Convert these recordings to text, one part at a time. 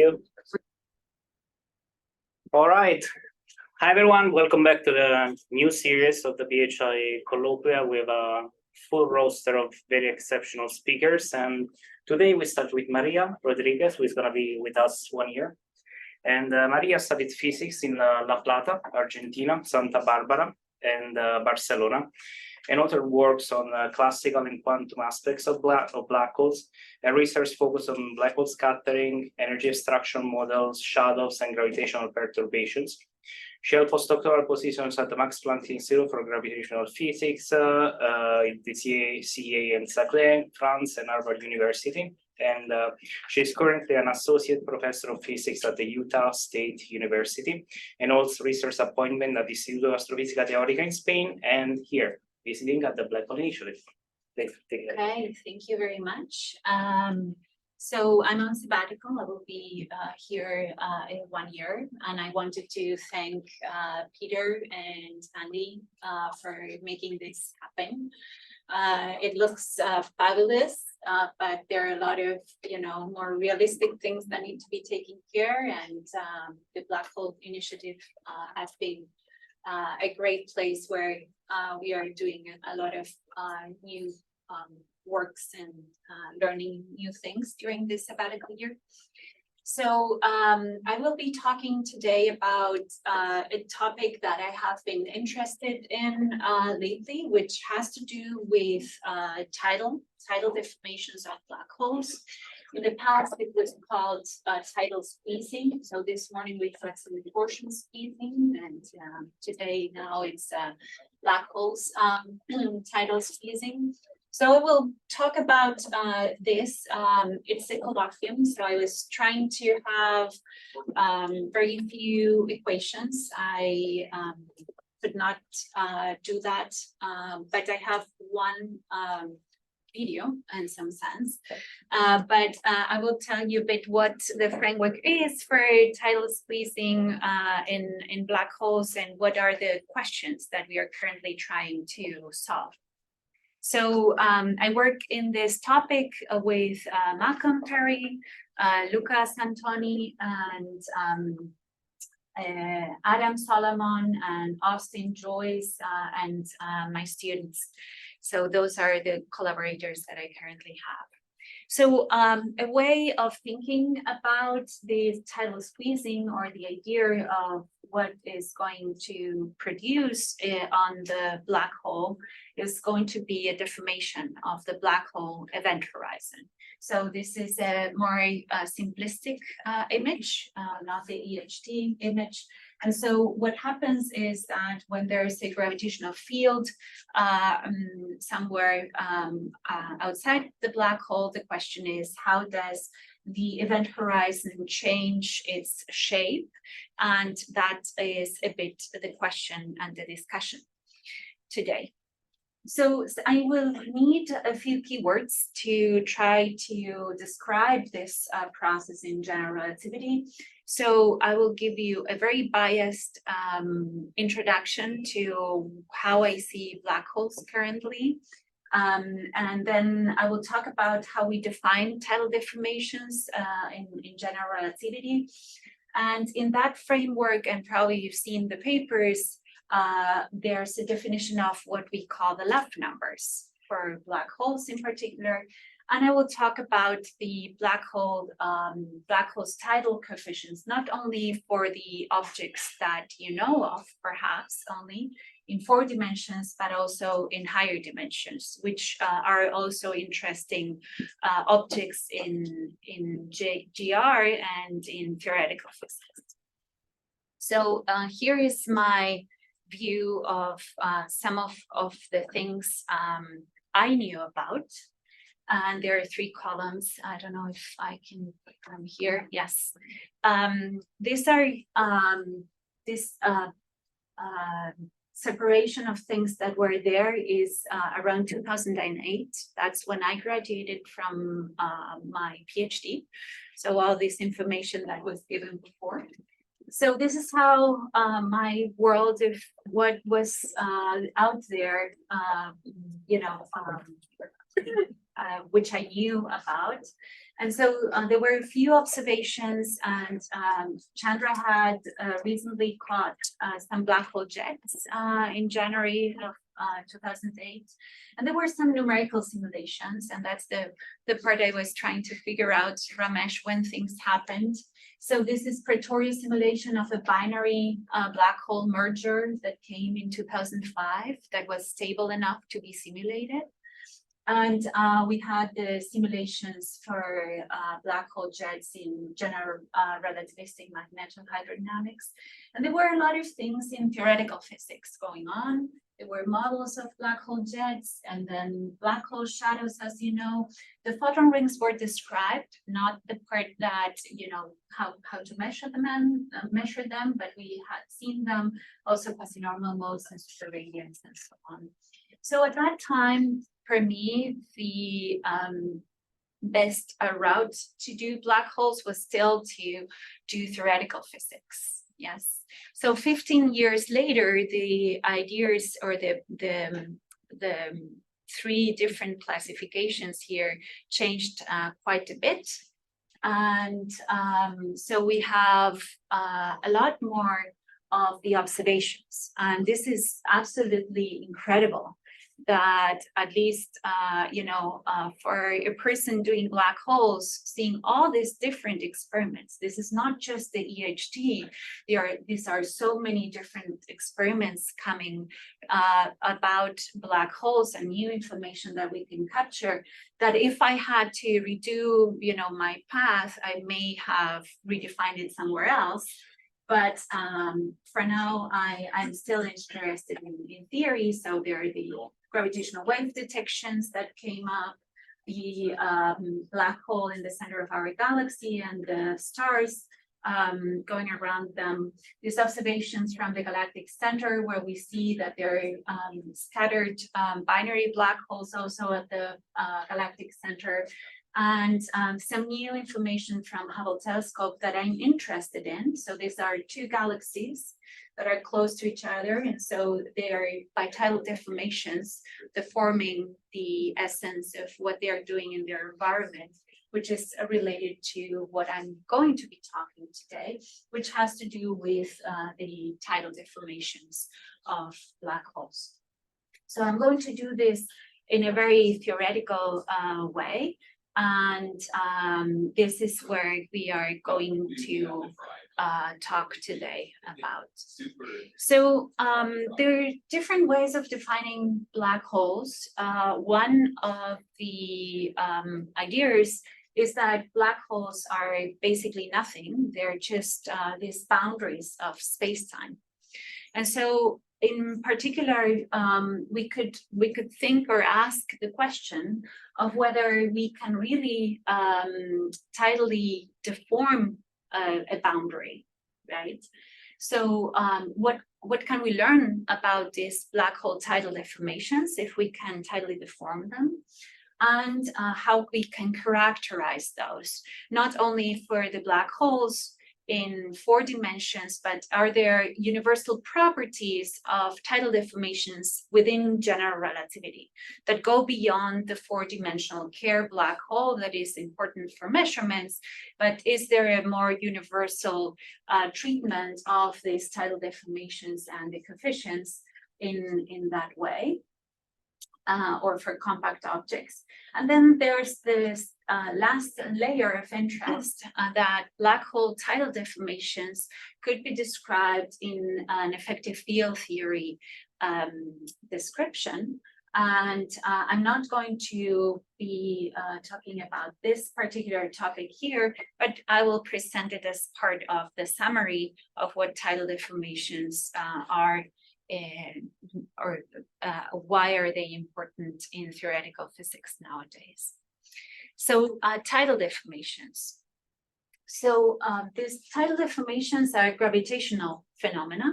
you. All right. Hi, everyone. Welcome back to the new series of the PHI Colloquia with a full roster of very exceptional speakers. And today we start with Maria Rodriguez, who is going to be with us 1 year. And Maria studied physics in La Plata, Argentina, Santa Barbara, and Barcelona, and author works on classical and quantum aspects of black holes, and research focused on black hole scattering, energy extraction models, shadows, and gravitational perturbations. She held postdoctoral positions at the Max Planck Institute for Gravitational Physics in the CEA in Saclay, France, and Harvard University. And she's currently an associate professor of physics at the Utah State University, and holds research appointment at the Instituto de Astrofísica Teórica in Spain, and here, visiting at the Black Hole Initiative. Okay, thank you very much. So I'm on sabbatical. I will be here in 1 year, and I wanted to thank Peter and Andy for making this happen. It looks fabulous, but there are a lot of, more realistic things that need to be taken care. And the Black Hole Initiative has been a great place where we are doing a lot of new works and learning new things during this sabbatical year. So I will be talking today about a topic that I have been interested in lately, which has to do with tidal deformations of black holes. In the past, it was called tidal squeezing. So this morning we had some torsion squeezing, and today now it's black holes tidal squeezing. So I will talk about this. It's a colloquium, so I was trying to have very few equations. I could not do that, but I have one video in some sense. But I will tell you a bit what the framework is for tidal squeezing in black holes, and what are the questions that we are currently trying to solve. So I work in this topic with Malcolm Perry, Luca Santoni, and Adam Solomon, and Austin Joyce, and my students. So those are the collaborators that I currently have. So a way of thinking about the tidal squeezing, or the idea of what is going to produce on the black hole, is going to be a deformation of the black hole event horizon. So this is a more simplistic image, not the EHT image. And so what happens is that when there is a gravitational field somewhere outside the black hole, the question is, how does the event horizon change its shape? And that is a bit the question and the discussion today. So I will need a few keywords to try to describe this process in general relativity. So I will give you a very biased introduction to how I see black holes currently. And then I will talk about how we define tidal deformations in general relativity. And in that framework, and probably you've seen the papers, there's a definition of what we call the left numbers for black holes in particular. And I will talk about the black hole's tidal coefficients, not only for the objects that you know of, perhaps only in 4 dimensions, but also in higher dimensions, which are also interesting objects in GR and in theoretical physics. So here is my view of some of the things I knew about. And there are 3 columns. I don't know if I can put them here. Yes. These are this separation of things that were there is around 2008. That's when I graduated from my PhD. So all this information that was given before. So this is how my world of what was out there, which I knew about. And so there were a few observations, and Chandra had recently caught some black hole jets in January of 2008. And there were some numerical simulations, and that's the part I was trying to figure out, Ramesh, when things happened. So this is Praetorius simulation of a binary black hole merger that came in 2005 that was stable enough to be simulated. And we had the simulations for black hole jets in general relativistic magnetohydrodynamics. And there were a lot of things in theoretical physics going on. There were models of black hole jets and then black hole shadows, as you know. The photon rings were described, not the part that, how to measure them, but we had seen them, also quasi-normal modes and super radiance and so on. So at that time, for me, the best route to do black holes was still to do theoretical physics. Yes. So 15 years later, the ideas or the three different classifications here changed quite a bit. And so we have a lot more of the observations. And this is absolutely incredible that at least, for a person doing black holes, seeing all these different experiments, this is not just the EHT, these are so many different experiments coming about black holes and new information that we can capture, that if I had to redo, my path, I may have redefined it somewhere else. But for now, I'm still interested in theory. So there are the gravitational wave detections that came up, the black hole in the center of our galaxy and the stars going around them. These observations from the galactic center, where we see that there are scattered binary black holes also at the galactic center. And some new information from Hubble telescope that I'm interested in. So these are two galaxies that are close to each other. And so they are by tidal deformations, deforming the essence of what they are doing in their environment, which is related to what I'm going to be talking today, which has to do with the tidal deformations of black holes. So I'm going to do this in a very theoretical way. And this is where we are going to talk today about. So there are different ways of defining black holes. One of the ideas is that black holes are basically nothing. They're just these boundaries of space-time. And so in particular, we could think or ask the question of whether we can really tidally deform a boundary, right? So what can we learn about these black hole tidal deformations if we can tidally deform them? And how we can characterize those, not only for the black holes in 4 dimensions, but are there universal properties of tidal deformations within general relativity that go beyond the 4-dimensional Kerr black hole that is important for measurements, but is there a more universal treatment of these tidal deformations and the coefficients in that way? Or for compact objects. And then there's this last layer of interest that black hole tidal deformations could be described in an effective field theory description. And I'm not going to be talking about this particular topic here, but I will present it as part of the summary of what tidal deformations are. Or why are they important in theoretical physics nowadays? So tidal deformations. So these tidal deformations are gravitational phenomena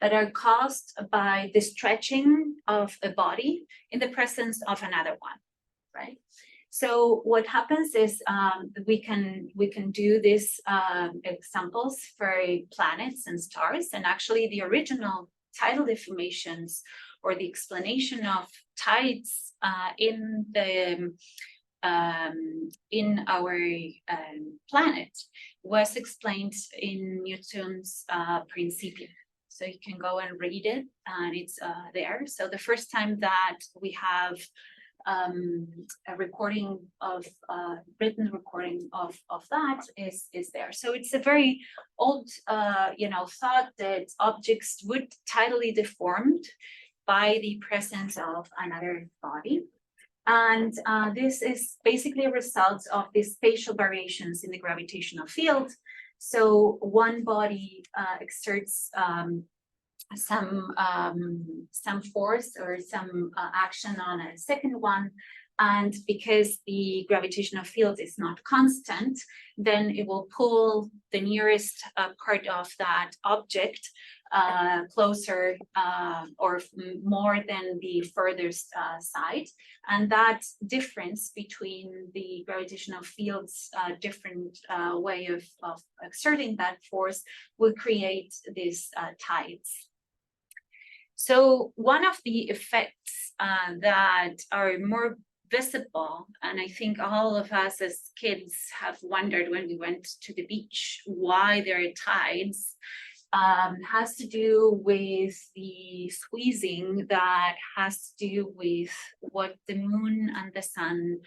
that are caused by the stretching of a body in the presence of another one, right? So what happens is we can do these examples for planets and stars, and actually the original tidal deformations or the explanation of tides in the in our planet was explained in Newton's Principia. So you can go and read it, and it's there. So the first time that we have a recording of written recording of that is there. So it's a very old thought that objects would tidally deformed by the presence of another body. And this is basically a result of the spatial variations in the gravitational field. So one body exerts some force or some action on a second one, and because the gravitational field is not constant, then it will pull the nearest part of that object closer or more than the furthest side, and that difference between the gravitational field's different way of exerting that force will create these tides. So one of the effects that are more visible, and I think all of us as kids have wondered when we went to the beach why there are tides, has to do with the squeezing that has to do with what the moon and the sun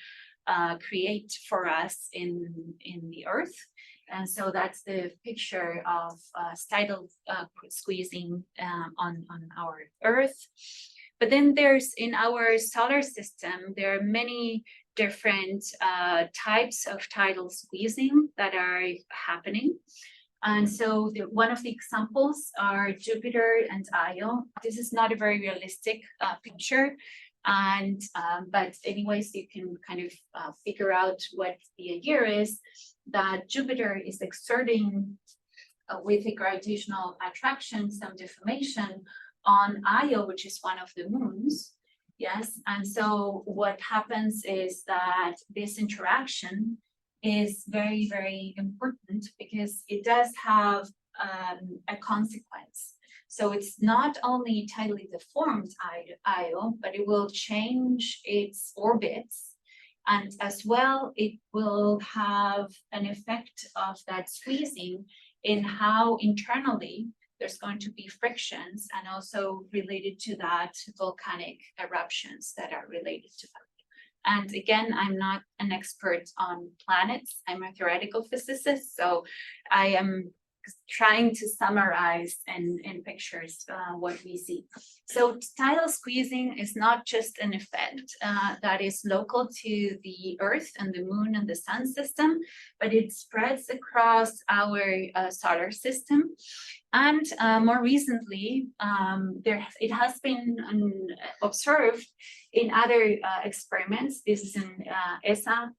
create for us in the earth. And so that's the picture of tidal squeezing on our earth. But then there's in our solar system, there are many different types of tidal squeezing that are happening. And so one of the examples are Jupiter and Io. This is not a very realistic picture. And but anyways, you can kind of figure out what the idea is, that Jupiter is exerting with the gravitational attraction some deformation on Io, which is one of the moons. Yes, and so what happens is that this interaction is very, very important because it does have a consequence. So it's not only tidally deformed Io, but it will change its orbits. And as well, it will have an effect of that squeezing in how internally there's going to be frictions, and also related to that, volcanic eruptions that are related to that. And again, I'm not an expert on planets. I'm a theoretical physicist, so I am trying to summarize in pictures what we see. So tidal squeezing is not just an effect that is local to the Earth and the Moon and the Sun system, but it spreads across our solar system. And more recently, it has been observed in other experiments. This is an ESA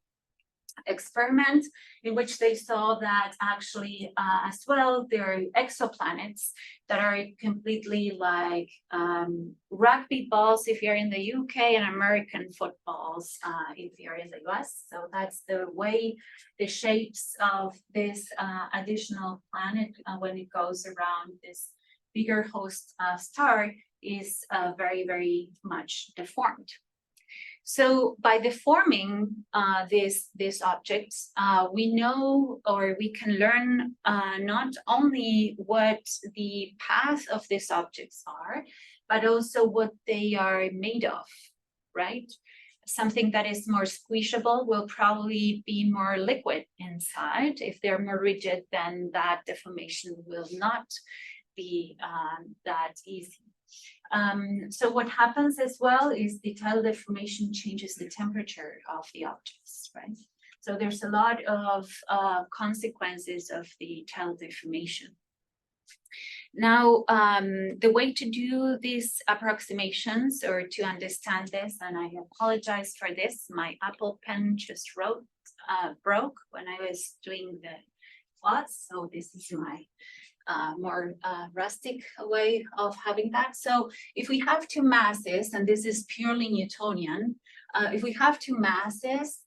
experiment in which they saw that actually as well there are exoplanets that are completely like rugby balls if you're in the UK and American footballs if you're in the US. So that's the way the shapes of this additional planet when it goes around this bigger host star is very, very much deformed. So by deforming these objects, we know, or we can learn not only what the path of these objects are, but also what they are made of, right? Something that is more squishable will probably be more liquid inside. If they're more rigid, then that deformation will not be that easy. So what happens as well is the tidal deformation changes the temperature of the objects, right? So there's a lot of consequences of the tidal deformation. Now, the way to do these approximations or to understand this, and I apologize for this, my Apple Pen just broke when I was doing the plots, so this is my more rustic way of having that. So if we have two masses, and this is purely Newtonian, if we have two masses,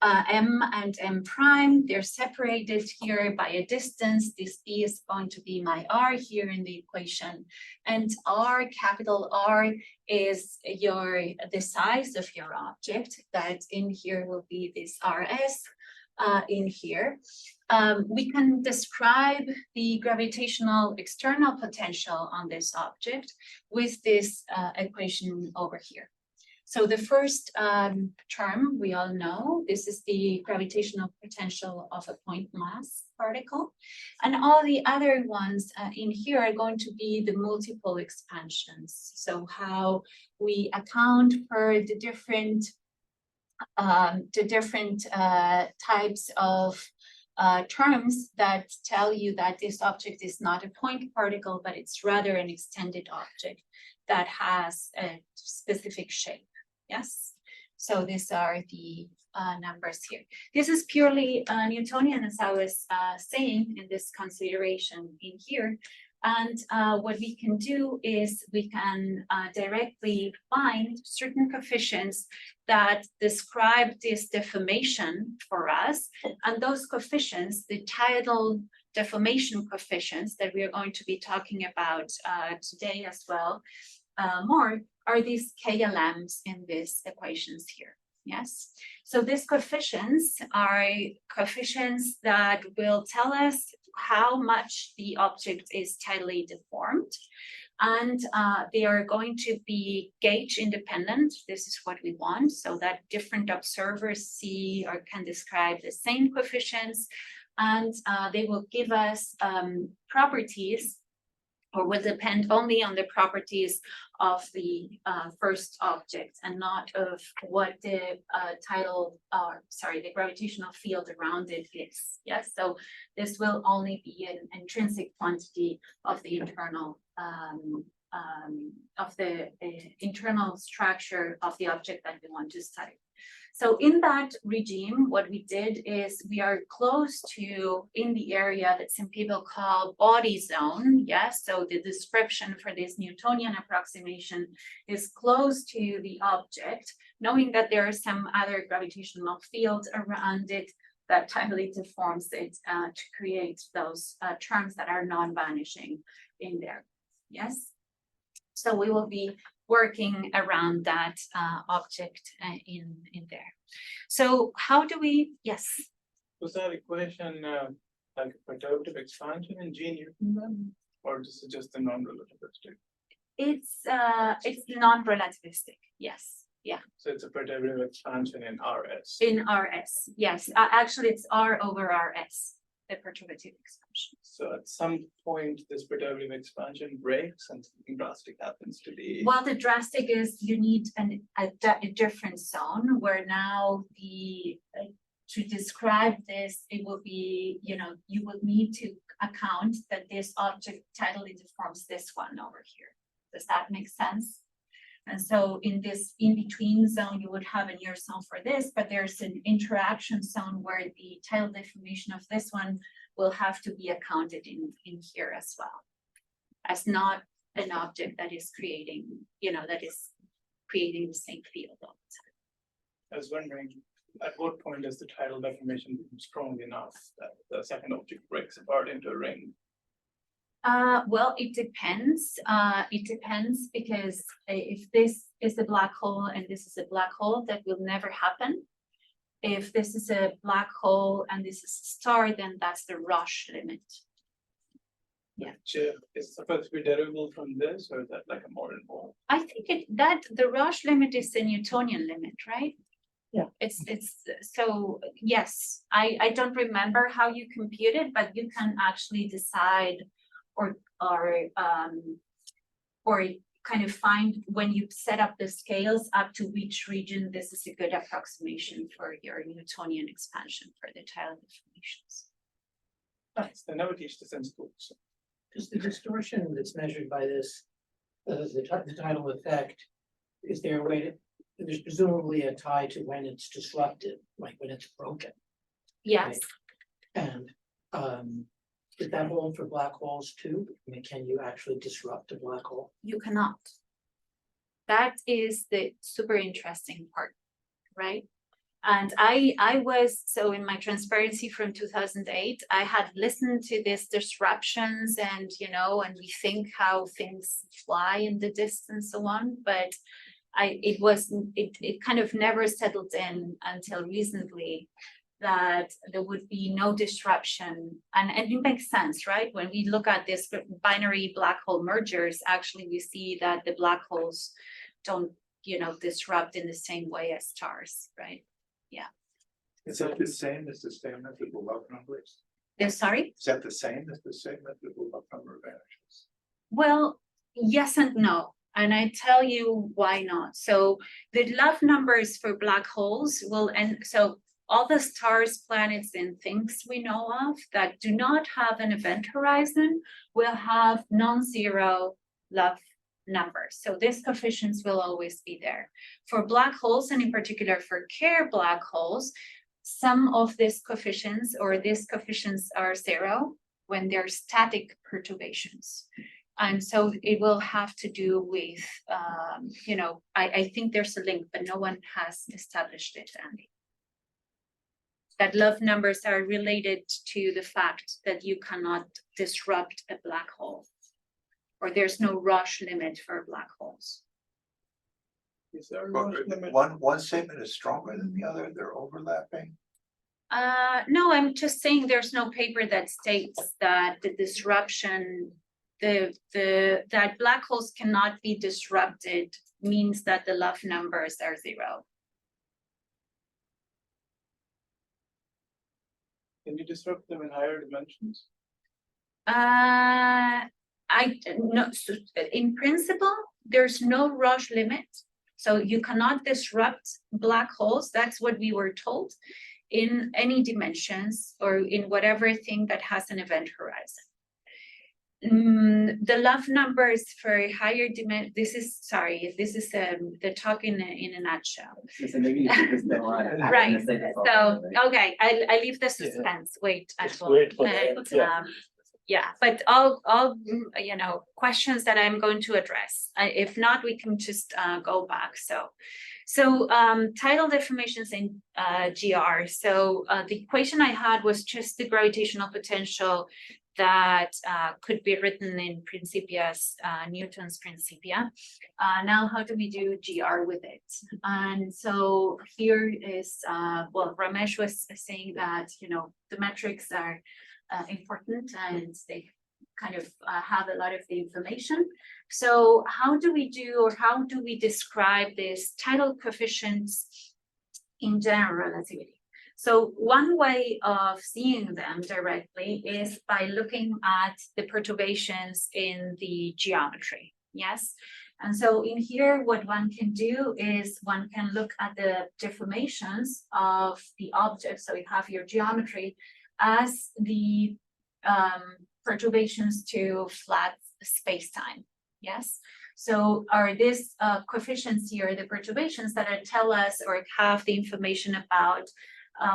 M and M prime, they're separated here by a distance. This B is going to be my R here in the equation. And R, capital R, is the size of your object. That in here will be this RS in here. We can describe the gravitational external potential on this object with this equation over here. So the first term we all know, this is the gravitational potential of a point mass particle. And all the other ones in here are going to be the multiple expansions. So how we account for the different types of terms that tell you that this object is not a point particle, but it's rather an extended object that has a specific shape. Yes, so these are the numbers here. This is purely Newtonian, as I was saying in this consideration in here. And what we can do is we can directly find certain coefficients that describe this deformation for us. And those coefficients, the tidal deformation coefficients that we are going to be talking about today as well, more, are these KLMs in these equations here. Yes, so these coefficients are coefficients that will tell us how much the object is tidally deformed, and they are going to be gauge independent. This is what we want, so that different observers see or can describe the same coefficients, and they will give us properties, or will depend only on the properties of the first object and not of what the the gravitational field around it is. Yes, so this will only be an intrinsic quantity of the internal structure of the object that we want to study. So in that regime, what we did is we are close to in the area that some people call body zone. Yes, so the description for this Newtonian approximation is close to the object, knowing that there are some other gravitational fields around it that tidally deforms it to create those terms that are non-vanishing in there. Yes, so we will be working around that object in there. So how do we, yes? Was that equation like a perturbative expansion in G or this is just a non-relativistic? It's non-relativistic, yes, yeah. So it's a perturbative expansion in RS. In RS, yes. Actually, it's R over RS, the perturbative expansion. So at some point, this perturbative expansion breaks and something drastic happens to the. Well, the drastic is you need a different zone where now to describe this, it will be, you will need to account that this object tidally deforms this one over here. Does that make sense? And so in this in-between zone, you would have a near zone for this, but there's an interaction zone where the tidal deformation of this one will have to be accounted in here as well, as not an object that is creating, that is creating the same field all the time. I was wondering, at what point does the tidal deformation become strong enough that the second object breaks apart into a ring? Well, it depends. It depends because if this is a black hole and this is a black hole, that will never happen. If this is a black hole and this is a star, then that's the Roche limit. Yeah. Is supposed to be derivable from this, or is that like a more involved? I think the Roche limit is the Newtonian limit, right? Yeah. It's so yes. I don't remember how you compute it, but you can actually decide or kind of find when you set up the scales up to which region this is a good approximation for your Newtonian expansion for the tidal deformations. Nice. They never teach this in school. So. Does the distortion that's measured by this, the tidal effect, is there a way to, there's presumably a tie to when it's disrupted, like when it's broken? Yes. Right? And does that hold for black holes too? I mean, can you actually disrupt a black hole? You cannot. That is the super interesting part, right? And I was, so in my transparency from 2008, I had listened to these disruptions and, and we think how things fly in the distance, so on, but it kind of never settled in until recently that there would be no disruption. And it makes sense, right? When we look at this binary black hole mergers, actually we see that the black holes don't, disrupt in the same way as stars, right? Yeah. Is that the same as the same method of love numbers? Sorry? Is that the same as the same method of love number vanishes? Well, yes and no. And I tell you why not. So the love numbers for black holes will end. So all the stars, planets, and things we know of that do not have an event horizon will have non-zero love numbers. So these coefficients will always be there. For black holes, and in particular for Kerr black holes, some of these coefficients are zero when they're static perturbations. And so it will have to do with, I think there's a link, but no one has established it, Andy. That love numbers are related to the fact that you cannot disrupt a black hole, or there's no rush limit for black holes. Is there a Well, rush limit? one statement is stronger than the other, they're overlapping. No, I'm just saying there's no paper that states that the disruption, that black holes cannot be disrupted means that the love numbers are zero. Can you disrupt them in higher dimensions? So in principle, there's no rush limit. So you cannot disrupt black holes. That's what we were told in any dimensions or in whatever thing that has an event horizon. The love numbers for higher dimension. This is the talk in a nutshell. Right. So okay, I leave the suspense. Wait, actually. Yeah, but all questions that I'm going to address. If not, we can just go back. So tidal deformations in GR. So the equation I had was just the gravitational potential that could be written in Principia's, Newton's Principia. Now, how do we do GR with it? And so here is, Ramesh was saying that, the metrics are important and they kind of have a lot of the information. So how do we describe these tidal coefficients in general relativity? So one way of seeing them directly is by looking at the perturbations in the geometry, yes? And so in here, what one can do is one can look at the deformations of the object. So you have your geometry as the perturbations to flat space-time, yes? So are these coefficients here, the perturbations that tell us or have the information about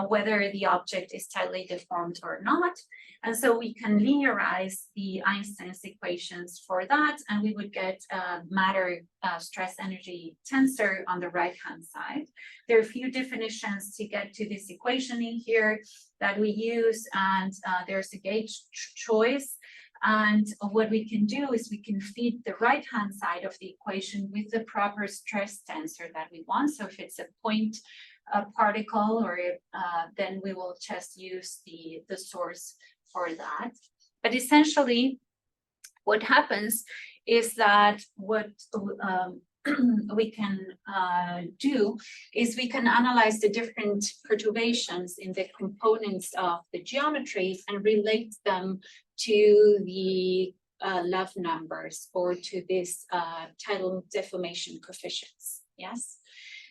whether the object is tidally deformed or not. And so we can linearize the Einstein's equations for that, and we would get a matter stress energy tensor on the right-hand side. There are a few definitions to get to this equation in here that we use, and there's a gauge choice. And what we can do is we can feed the right-hand side of the equation with the proper stress tensor that we want. So if it's a point particle, or then we will just use the source for that. But essentially, what happens is that what we can do is we can analyze the different perturbations in the components of the geometry and relate them to the love numbers or to this tidal deformation coefficients, yes?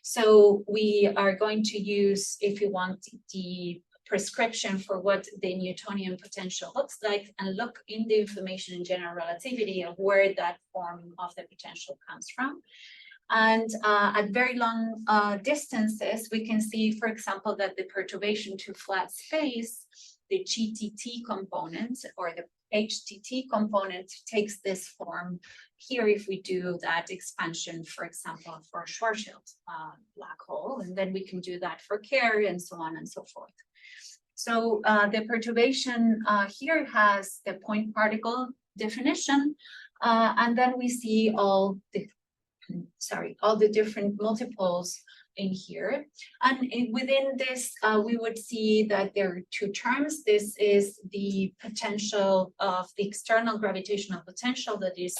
So we are going to use, if you want, the prescription for what the Newtonian potential looks like, and look in the information in general relativity of where that form of the potential comes from. And at very long distances, we can see, for example, that the perturbation to flat space, the GTT component or the HTT component takes this form here if we do that expansion, for example, for a Schwarzschild black hole, and then we can do that for Kerr and so on and so forth. So the perturbation here has the point particle definition, and then we see all the different multiples in here. And within this, we would see that there are two terms. This is the potential of the external gravitational potential that is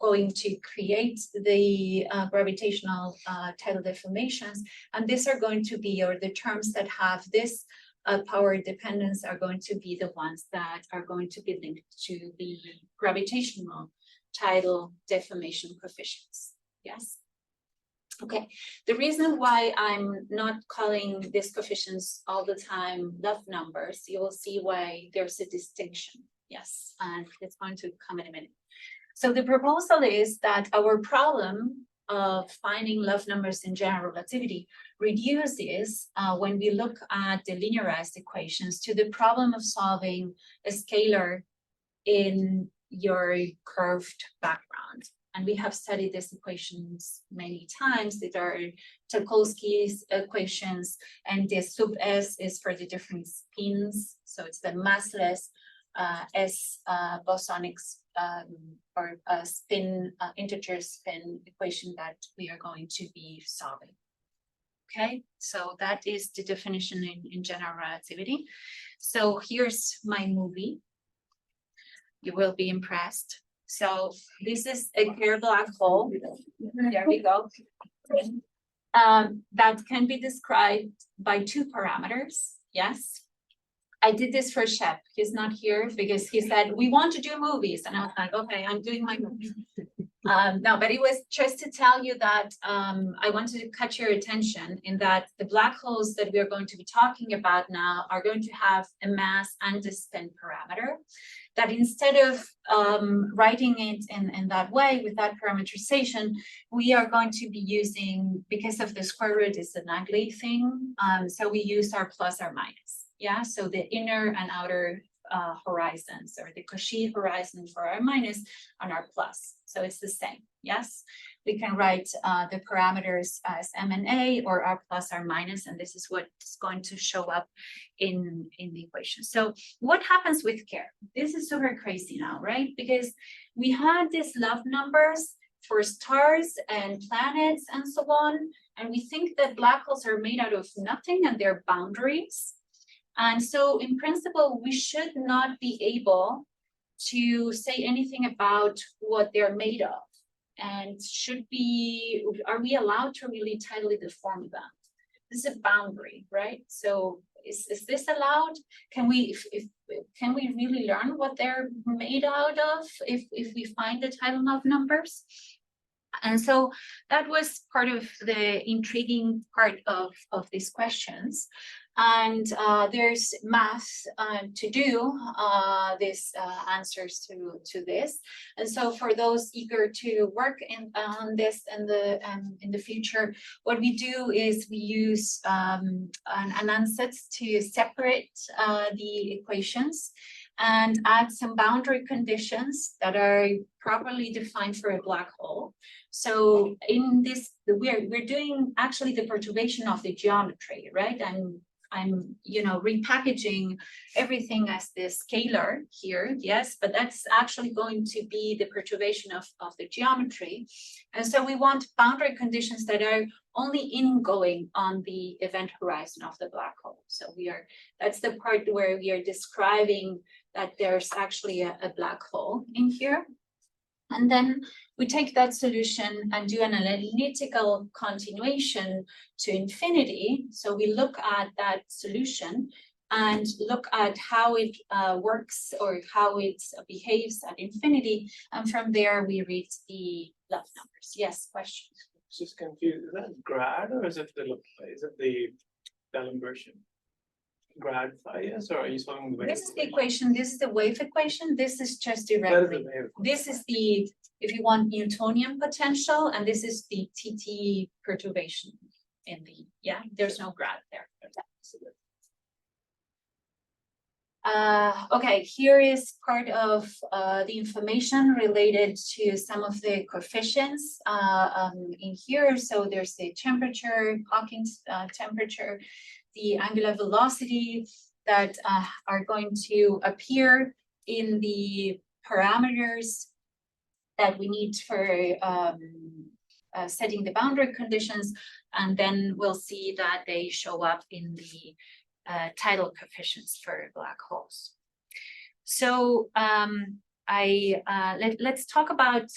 going to create the gravitational tidal deformations. And these are going to be, or the terms that have this power dependence are going to be the ones that are going to be linked to the gravitational tidal deformation coefficients. Yes. Okay, the reason why I'm not calling these coefficients all the time love numbers, you will see why there's a distinction. Yes, and it's going to come in a minute. So the proposal is that our problem of finding love numbers in general relativity reduces when we look at the linearized equations to the problem of solving a scalar in your curved background. And we have studied these equations many times. These are Tarkovsky's equations, and the sub S is for the different spins. So it's the massless S bosonic or spin, integer spin equation that we are going to be solving. Okay, so that is the definition in general relativity. So here's my movie. You will be impressed. So this is a clear black hole. There we go. That can be described by two parameters. Yes. I did this for Shep. He's not here because he said, we want to do movies. And I was like, okay, I'm doing my movie. No, but it was just to tell you that I wanted to catch your attention in that the black holes that we are going to be talking about now are going to have a mass and a spin parameter. That instead of writing it in that way with that parameterization, we are going to be using, because of the square root is an ugly thing, so we use our plus or minus. Yeah, so the inner and outer horizons, or the Cauchy horizon for our minus and our plus. So it's the same. Yes, we can write the parameters as M and A or R plus R minus, and this is what's going to show up in the equation. So what happens with Kerr? This is super crazy now, right? Because we had these love numbers for stars and planets and so on, and we think that black holes are made out of nothing and they're boundaries. And so in principle, we should not be able to say anything about what they're made of. And are we allowed to really tidally deform them? This is a boundary, right? So is this allowed? Can we really learn what they're made out of if we find the tidal love numbers? And so that was part of the intriguing part of these questions. And there's math to do these answers to this. And so for those eager to work on this in the future, what we do is we use an ansatz to separate the equations and add some boundary conditions that are properly defined for a black hole. So in this, we're doing actually the perturbation of the geometry, right? I'm repackaging everything as the scalar here, yes, but that's actually going to be the perturbation of the geometry. And so we want boundary conditions that are only ingoing on the event horizon of the black hole. So that's the part where we are describing that there's actually a black hole in here. And then we take that solution and do an analytical continuation to infinity. So we look at that solution and look at how it works or how it behaves at infinity. And from there, we read the love numbers. Yes, question. Just confused. Is that grad or is it the D'Alembert? Grad phi, yes, or are you solving the wave? This is the equation. This is the wave equation. This is just directly. This is the, if you want, Newtonian potential, and this is the TT perturbation in the, yeah, there's no grad there. Okay, here is part of the information related to some of the coefficients in here. So there's the temperature, Hawking's temperature, the angular velocity that are going to appear in the parameters that we need for setting the boundary conditions. And then we'll see that they show up in the tidal coefficients for black holes. So let's talk about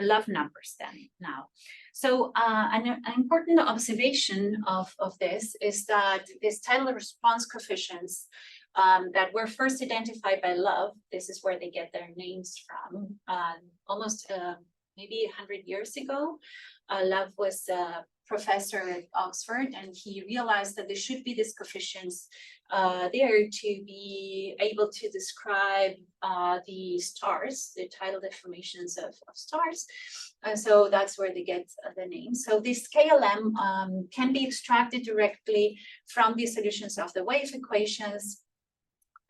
love numbers then now. So an important observation of this is that these tidal response coefficients that were first identified by Love, this is where they get their names from, almost maybe 100 years ago. Love was a professor at Oxford, and he realized that there should be these coefficients there to be able to describe the stars, the tidal deformations of stars. So that's where they get the name. So this KLM can be extracted directly from the solutions of the wave equations.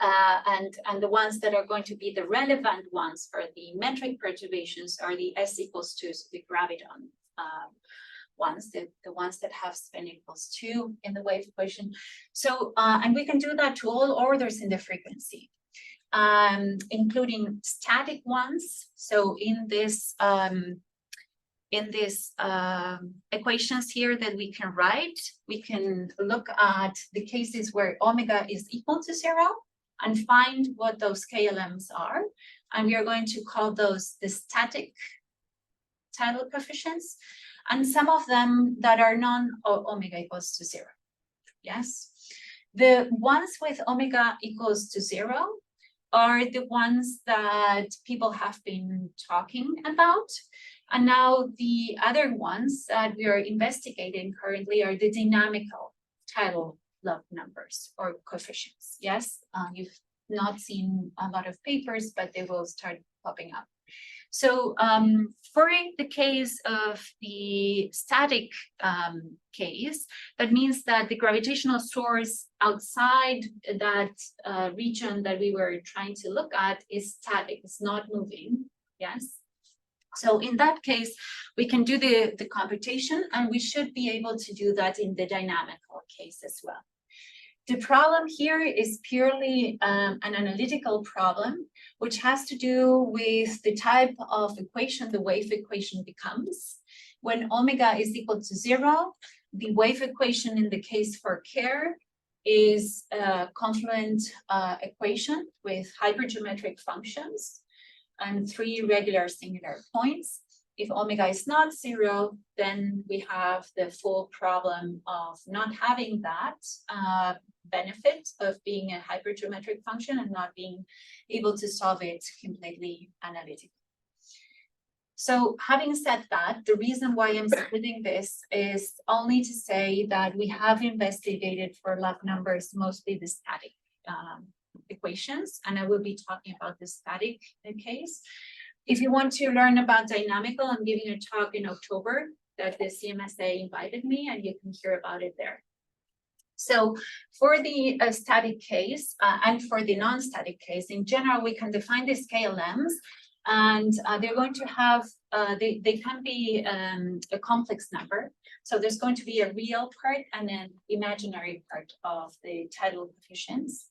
And the ones that are going to be the relevant ones for the metric perturbations are the S equals 2, so the graviton ones, the ones that have spin equals 2 in the wave equation. So, and we can do that to all orders in the frequency, including static ones. So in this equations here that we can write, we can look at the cases where omega is equal to 0 and find what those KLMs are. And we are going to call those the static tidal coefficients, and some of them that are non-omega equals to 0. Yes. The ones with omega equals to 0 are the ones that people have been talking about. And now the other ones that we are investigating currently are the dynamical tidal love numbers or coefficients. Yes, you've not seen a lot of papers, but they will start popping up. So for the case of the static case, that means that the gravitational source outside that region that we were trying to look at is static, it's not moving. Yes. So in that case, we can do the computation, and we should be able to do that in the dynamical case as well. The problem here is purely an analytical problem, which has to do with the type of equation the wave equation becomes. When omega is equal to 0, the wave equation in the case for Kerr is a confluent equation with hypergeometric functions and 3 regular singular points. If omega is not 0, then we have the full problem of not having that benefit of being a hypergeometric function and not being able to solve it completely analytically. So having said that, the reason why I'm splitting this is only to say that we have investigated for love numbers mostly the static equations, and I will be talking about the static case. If you want to learn about dynamical, I'm giving a talk in October that the CMSA invited me, and you can hear about it there. So for the static case and for the non-static case, in general, we can define these KLMs, and they're going to have, they can be a complex number. So there's going to be a real part and an imaginary part of the tidal coefficients.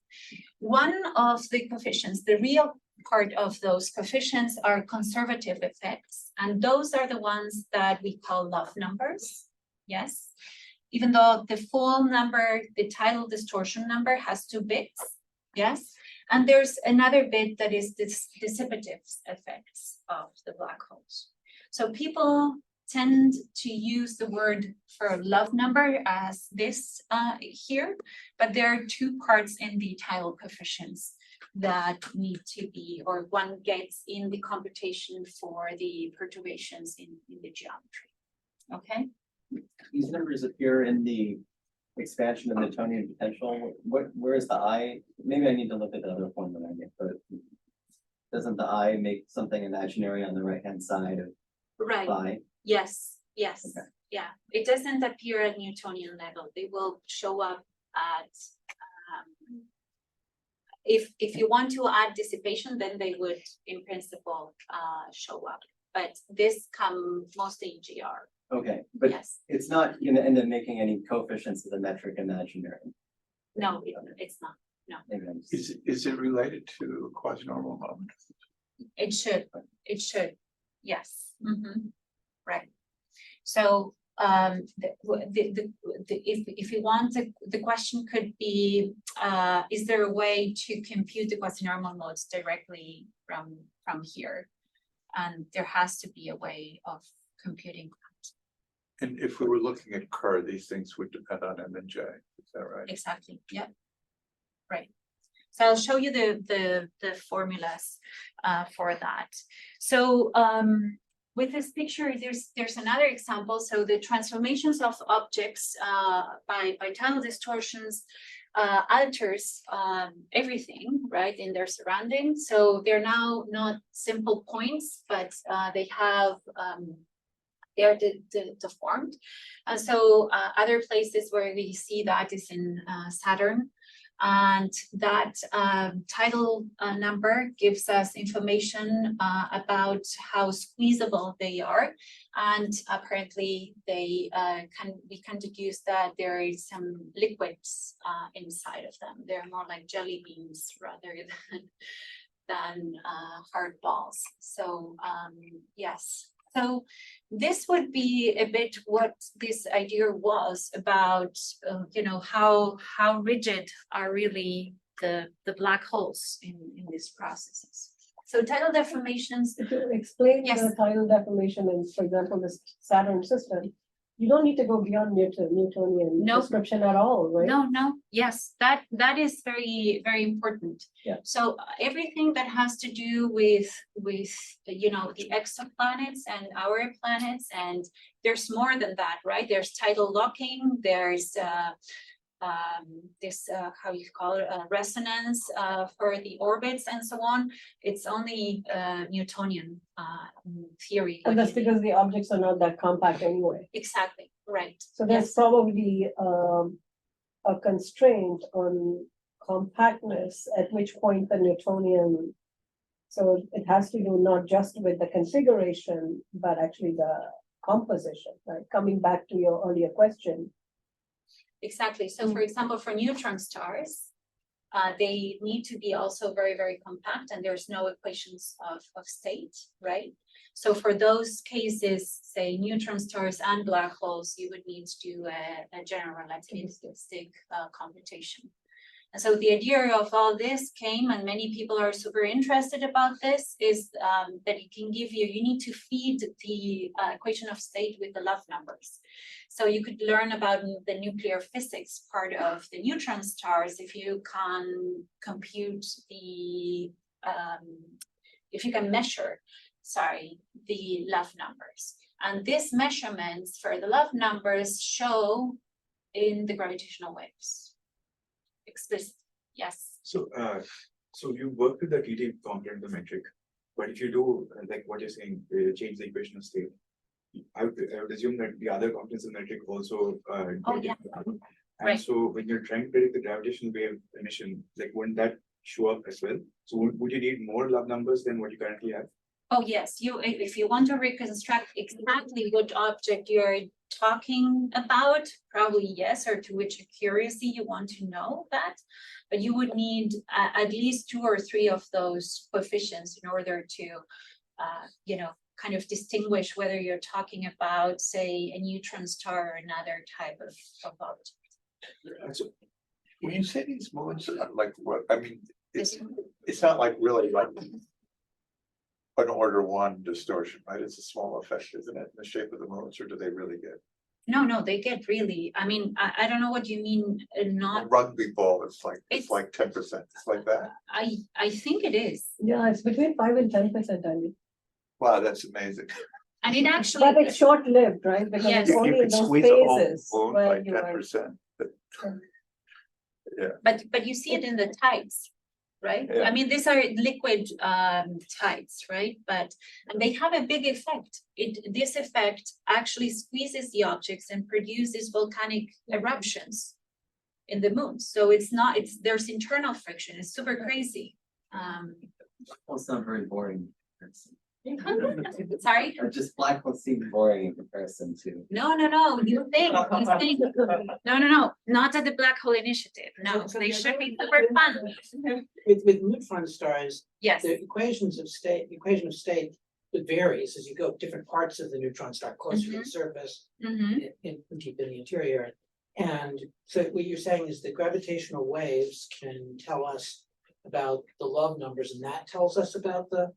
One of the coefficients, the real part of those coefficients, are conservative effects, and those are the ones that we call love numbers. Yes, even though the full number, the tidal distortion number, has 2 bits. Yes, and there's another bit that is this dissipative effects of the black holes. So people tend to use the word for love number as this here, but there are 2 parts in the tidal coefficients that need to be, or one gets in the computation for the perturbations in the geometry. Okay. These numbers appear in the expansion of Newtonian potential. Where is the I? Maybe I need to look at the other form that I get, but doesn't the I make something imaginary on the right-hand side of Right. phi? Yes. Yes. Okay. Yeah. It doesn't appear at Newtonian level. They will show up at if you want to add dissipation, then they would in principle show up. But this come mostly in GR. Okay, but Yes, it's not gonna end up making any coefficients of the metric imaginary. no, it's not. Maybe I'm just- Is it related to quasi-normal moment? It should, yes. Right. So, if you want, the question could be, is there a way to compute the quasi-normal modes directly from here? And there has to be a way of computing. And if we were looking at Kerr, these things would depend on M and J, is that right? Exactly, yep. Right. So I'll show you the formulas for that. So with this picture, there's another example. So the transformations of objects by tidal distortions alters everything, right, in their surroundings. So they're now not simple points, but they are deformed. And so other places where we see that is in Saturn. And that tidal number gives us information about how squeezable they are. And apparently we can deduce that there is some liquids inside of them. They're more like jelly beans rather than hard balls. So yes. So this would be a bit what this idea was about, how rigid are really the black holes in these processes. So tidal deformations. To explain Yes. the tidal deformation in, for example, this Saturn system, you don't need to go beyond Newtonian No. description at all, right? No, yes, that is very, very important. Yeah. So everything that has to do with the exoplanets and our planets, and there's more than that, right? There's tidal locking, there's this how you call it, resonance for the orbits and so on. It's only Newtonian theory. And that's what you need. because the objects are not that compact anyway. Exactly, right. So there's Yes. probably a constraint on compactness, at which point the Newtonian. So it has to do not just with the configuration, but actually the composition, right? Coming back to your earlier question. Exactly. So for example, for neutron stars, they need to be also very, very compact, and there's no equations of state, right? So for those cases, say neutron stars and black holes, you would need to do a general relativistic computation. And so the idea of all this came, and many people are super interested about this, is that it can give you need to feed the equation of state with the love numbers. So you could learn about the nuclear physics part of the neutron stars if you can compute if you can measure, the love numbers. And these measurements for the love numbers show in the gravitational waves. Explicit, yes. So, so you work with the TT component of the metric, but if you do, like what you're saying, change the equation of state, I would assume that the other components of the metric also. Oh, yeah. And Right. so when you're trying to predict the gravitational wave emission, like wouldn't that show up as well? So would you need more love numbers than what you currently have? Oh, yes, if you want to reconstruct exactly what object you're talking about, probably yes, or to which accuracy you want to know that. But you would need at least 2 or 3 of those coefficients in order to, kind of distinguish whether you're talking about, say, a neutron star or another type of object. So when you say these modes, like what, I mean, This- it's not like really like an order 1 distortion, right? It's a small effect, isn't it, in the shape of the modes, or do they really get? No, they get really, I mean, I don't know what you mean, A not, rugby ball, it's It's- like 10%, it's like that. I think it is. Yeah, it's between 5 and 10%, I mean. Wow, that's amazing. And it actually. But it's short-lived, right? Because Yes. it's only You in could those squeeze a whole phases bone where by you are. 10%. But you see it in the tides, right? Yeah. I mean, these are liquid tides, right? And they have a big effect. This effect actually squeezes the objects and produces volcanic eruptions. in the moon. So it's not, there's internal friction. It's super crazy. Also not very boring. Sorry? Or just black holes seem boring in comparison to. No, you think, not at the Black Hole Initiative. No, So they the should other- be super fun. With neutron stars, Yes, the equation of state it varies as you go different parts of the neutron star closer to the surface mhm, deep in the interior. And so what you're saying is the gravitational waves can tell us about the love numbers, and that tells us about the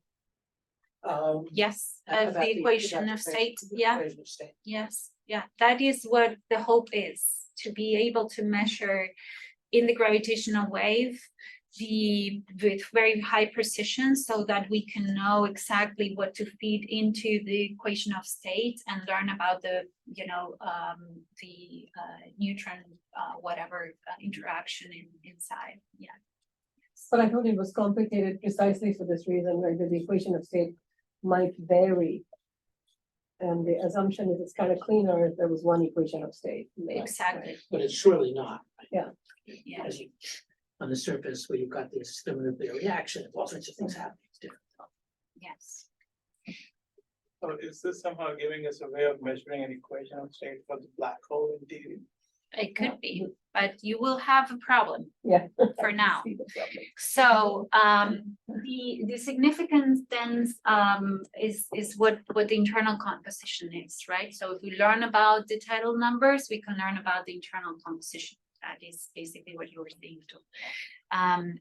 yes, about the equation about of the state, equation- yeah. equation of state. Yes, yeah, that is what the hope is, to be able to measure in the gravitational wave with very high precision, so that we can know exactly what to feed into the equation of state and learn about the, neutron, whatever interaction inside, yeah. But I thought it was complicated precisely for this reason, right, that the equation of state might vary. And the assumption is it's kind of cleaner if there was one equation of state. Exactly, But it's surely not. yeah. As you, on the surface where you've got this thermonuclear reaction, all sorts of things happening, it's different. Yes, So is this somehow giving us a way of measuring an equation of state for the black hole in theory? it could be, but you will have a problem Yeah. for now. So the significance then is what the internal composition is, right? So if we learn about the tidal numbers, we can learn about the internal composition. That is basically what you were saying too.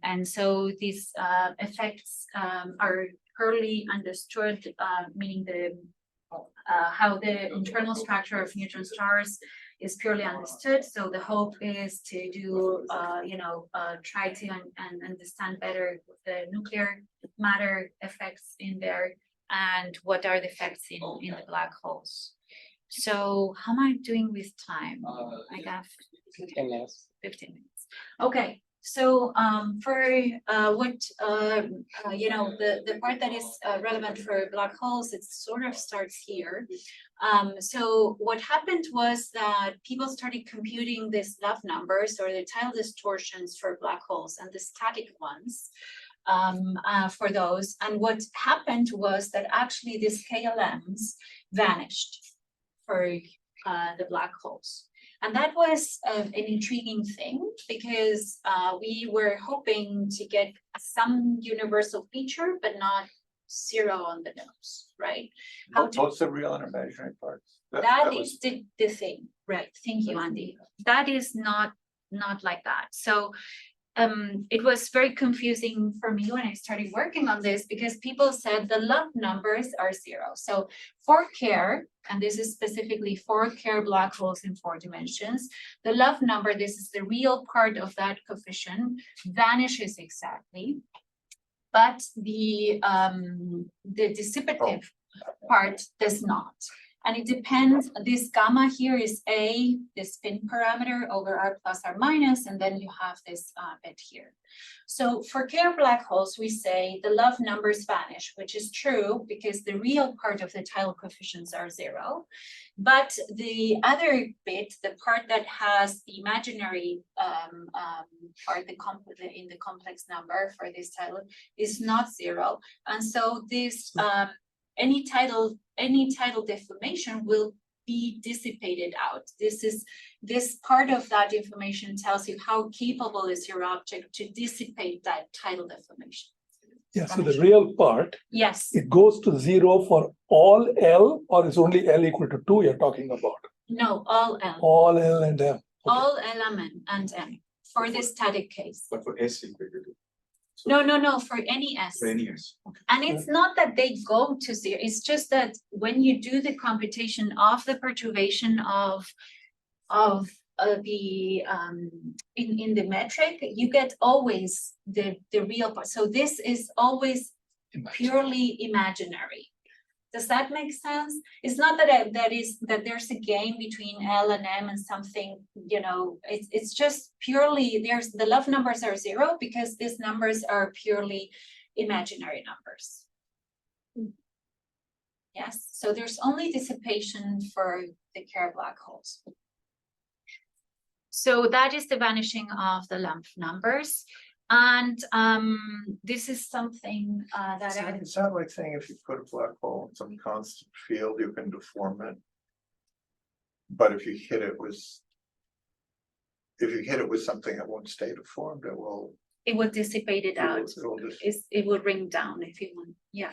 And so these effects are poorly understood, meaning how the internal structure of neutron stars is purely understood. So the hope is to do, try to understand better the nuclear matter effects in there and what are the effects in the black holes. So how am I doing with time? I got 15 minutes. 15 minutes. Okay. So for the part that is relevant for black holes, it sort of starts here. So what happened was that people started computing these love numbers or the tidal distortions for black holes and the static ones for those. And what happened was that actually these KLMs vanished for the black holes. And that was an intriguing thing because we were hoping to get some universal feature, but not zero on the nose, right? What's the real and imaginary parts? That is the thing, right? Thank you, Andy. That is not like that. So it was very confusing for me when I started working on this because people said the love numbers are zero. So for Kerr, and this is specifically for Kerr black holes in 4 dimensions, the love number, this is the real part of that coefficient, vanishes exactly. But the dissipative part does not. And it depends, this gamma here is A, the spin parameter over R plus R minus, and then you have this bit here. So for Kerr black holes, we say the love numbers vanish, which is true because the real part of the tidal coefficients are zero. But the other bit, the part that has the imaginary part, in the complex number for this tidal is not zero. And so this, any tidal deformation will be dissipated out. This part of that information tells you how capable is your object to dissipate that tidal deformation. Yeah, so the real part, Yes, it goes to zero for all L, or is only L equal to 2 you're talking about? no, all L, All L and M. Okay. all element and M for this static case. But for S equal to 2. So No, for any S. For any S. Okay. And it's not that they go to zero, it's just that when you do the computation of the perturbation of the in the metric, you get always the real part. So this is always purely imaginary. Does that make sense? It's not that that there's a game between L and M and something, it's just purely, the love numbers are zero because these numbers are purely imaginary numbers. Yes, so there's only dissipation for the Kerr black holes. So that is the vanishing of the lump numbers. And this is something that I, It sounds like saying if you put a black hole in some constant field, you can deform it. But if you hit it with something that won't stay deformed, it will. it would dissipate it out. It will just It would ring down if you want. Yeah,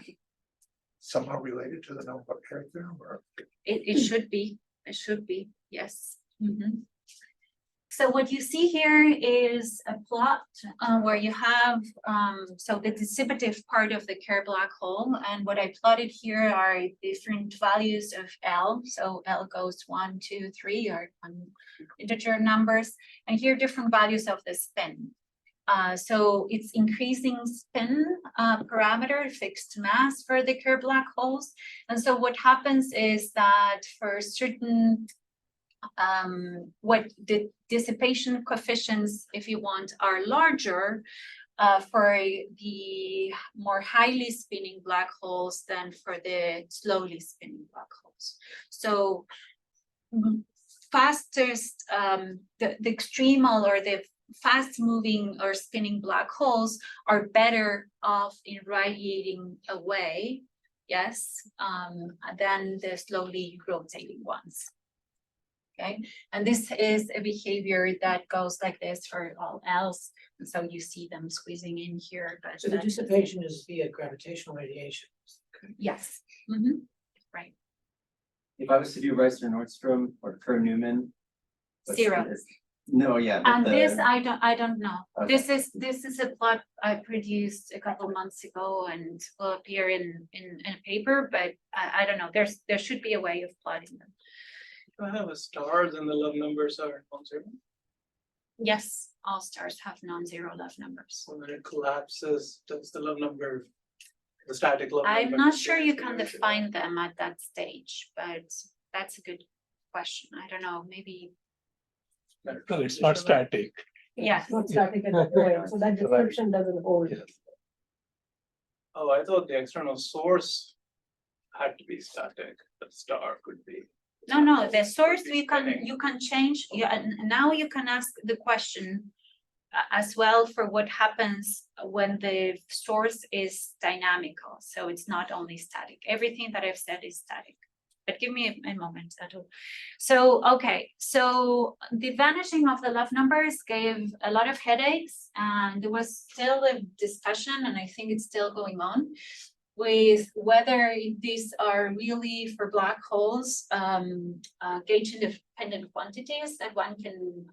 somehow related to the number character or. it should be. It should be. Yes. Mhm. So what you see here is a plot where you have so the dissipative part of the Kerr black hole, and what I plotted here are different values of L. So L goes 1, 2, 3, or integer numbers, and here different values of the spin. So it's increasing spin parameter, fixed mass for the Kerr black holes, and so what happens is that for certain what the dissipation coefficients, if you want, are larger for the more highly spinning black holes than for the slowly spinning black holes. So fastest, the extremal or the fast moving or spinning black holes are better off in radiating away, yes, than the slowly rotating ones. Okay, and this is a behavior that goes like this for all else. And so you see them squeezing in here. But So the dissipation is via gravitational radiation. yes, mm-hmm. Right. If I was to do Reister Nordstrom or Kerr-Newman. what's 0. this? No, yeah. but And the- this I don't know. Okay. This is a plot I produced a couple months ago and will appear in a paper, but I don't know. There should be a way of plotting them. I have a stars and the love numbers are non-zero. Yes, all stars have non-zero love numbers. So when it collapses, does the love number, the static love I'm number not sure you change can the define them at that stage, but that's a good question. I don't know, maybe, ratio? Well, it's not static. yes. It's not static at that point, so that description doesn't hold. Yes. Oh, I thought the external source had to be static, but star could be. No, the source Could be you can change, yeah, and now you can ask the question as well for what happens when the source is dynamical. So it's not only static. Everything that I've said is static. But give me a moment. So, okay, so the vanishing of the love numbers gave a lot of headaches, and there was still a discussion, and I think it's still going on, with whether these are really for black holes, gauge independent quantities that one can,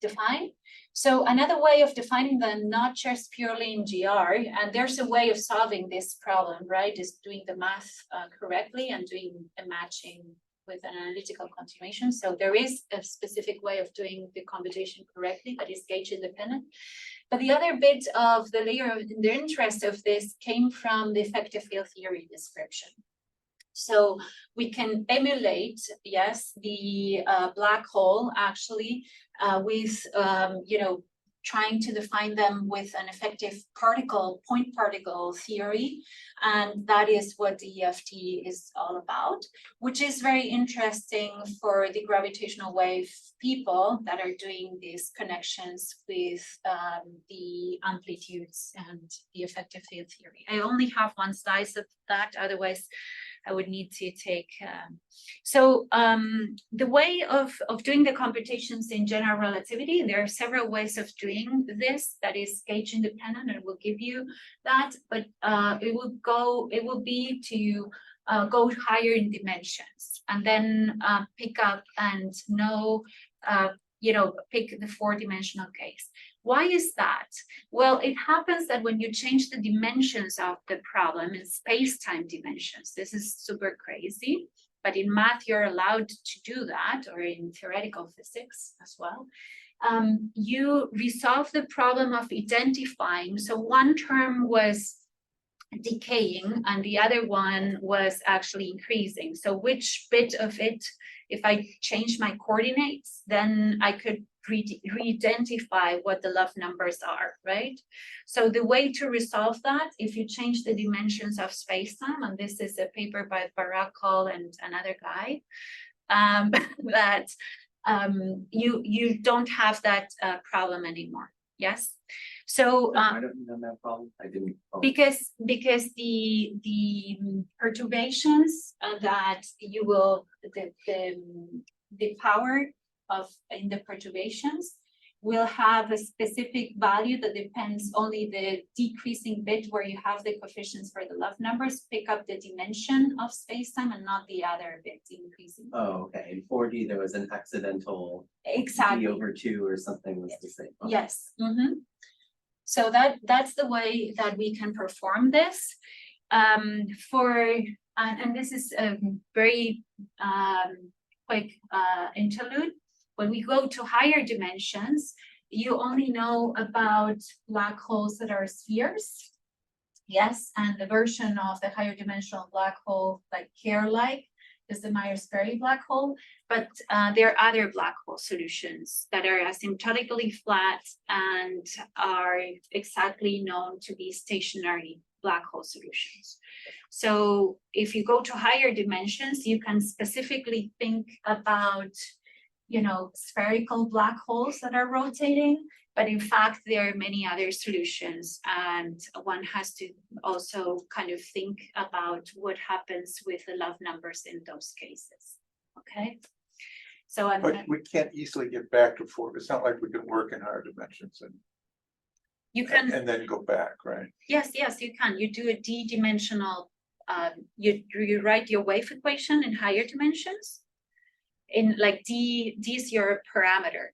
define. So another way of defining them, not just purely in GR, and there's a way of solving this problem, right, is doing the math correctly and doing a matching with an analytical continuation. So there is a specific way of doing the computation correctly that is gauge independent. But the other bit of the layer of the interest of this came from the effective field theory description. So we can emulate, yes, the black hole actually with, trying to define them with an effective point particle theory. And that is what the EFT is all about, which is very interesting for the gravitational wave people that are doing these connections with the amplitudes and the effective field theory. I only have one slice of that, otherwise I would need to take. The way of doing the computations in general relativity, there are several ways of doing this that is gauge independent, and will give you that, but it will be to go higher in dimensions and then pick up and know, pick the 4-dimensional case. Why is that? Well, it happens that when you change the dimensions of the problem in space-time dimensions, this is super crazy, but in math, you're allowed to do that, or in theoretical physics as well. You resolve the problem of identifying. So one term was decaying and the other one was actually increasing. So which bit of it, if I change my coordinates, then I could re-identify what the love numbers are, right? So the way to resolve that, if you change the dimensions of space-time, and this is a paper by Barakal and another guy, that you don't have that problem anymore. Yes. So Why don't you know that problem? I didn't. because the perturbations that you will the power of in the perturbations will have a specific value that depends only the decreasing bit where you have the coefficients for the love numbers pick up the dimension of space-time and not the other bit increasing. Oh, okay. In 4D, there was an accidental Exactly. D over 2 or something was the same. Okay. Yes. So that's the way that we can perform this. And this is a very quick interlude. When we go to higher dimensions, you only know about black holes that are spheres. Yes, and the version of the higher dimensional black hole, like hair-like, is the Myers-Berry black hole. But there are other black hole solutions that are asymptotically flat and are exactly known to be stationary black hole solutions. So if you go to higher dimensions, you can specifically think about, you know, spherical black holes that are rotating, but in fact, there are many other solutions, and one has to also kind of think about what happens with the love numbers in those cases. Okay. So But we can't easily get back to 4. It's not like we can work in higher dimensions you can, and then go back, right? yes, you can. You do a d-dimensional, you write your wave equation in higher dimensions. In like D is your parameter.